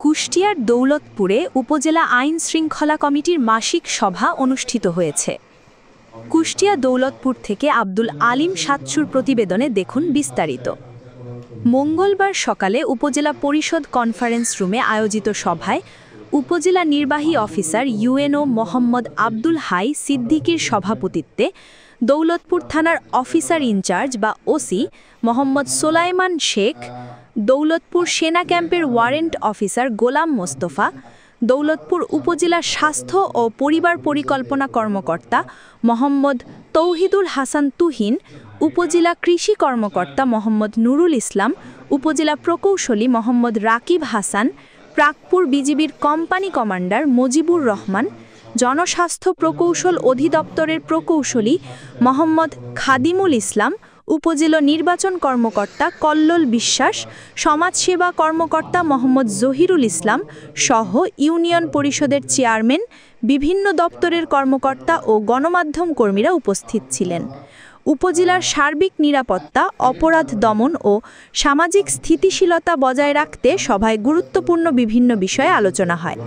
কুষ্টিয়ার দৌলতপুরে উপজেলা আইন শৃঙ্খলা কমিটির মাসিক সভা অনুষ্ঠিত হয়েছে। কুষ্টিয়া দৌলতপুর থেকে আব্দুল আলিম সাতসুর প্রতিবেদনে দেখুন বিস্তারিত। মঙ্গলবার সকালে উপজেলা পরিষদ কনফারেন্স রুমে আয়োজিত সভায় উপজেলা নির্বাহী অফিসার ইউএনও মোহাম্মদ আব্দুল হাই সিদ্দিকীর সভাপতিত্বে দৌলতপুর থানার অফিসার ইনচার্জ বা ওসি মোহাম্মদ সোলাইমান শেখ, দৌলতপুর সেনা ক্যাম্পের ওয়ারেন্ট অফিসার গোলাম মোস্তফা, দৌলতপুর উপজেলা স্বাস্থ্য ও পরিবার পরিকল্পনা কর্মকর্তা মোহাম্মদ তৌহিদুল হাসান তুহিন, উপজেলা কৃষি কর্মকর্তা মোহাম্মদ নুরুল ইসলাম, উপজেলা প্রকৌশলী মোহাম্মদ রাকিব হাসান, প্রাকপুর বিজিবির কোম্পানি কমান্ডার মুজিবুর রহমান, জনস্বাস্থ্য প্রকৌশল অধিদপ্তরের প্রকৌশলী মোহাম্মদ খাদিমুল ইসলাম, উপজেলা নির্বাচন কর্মকর্তা কল্লোল বিশ্বাস, সমাজসেবা কর্মকর্তা মোহাম্মদ জহিরুল ইসলাম সহ ইউনিয়ন পরিষদের চেয়ারম্যান, বিভিন্ন দপ্তরের কর্মকর্তা ও গণমাধ্যম কর্মীরা উপস্থিত ছিলেন। উপজেলার সার্বিক নিরাপত্তা, অপরাধ দমন ও সামাজিক স্থিতিশীলতা বজায় রাখতে সভায় গুরুত্বপূর্ণ বিভিন্ন বিষয়ে আলোচনা হয়।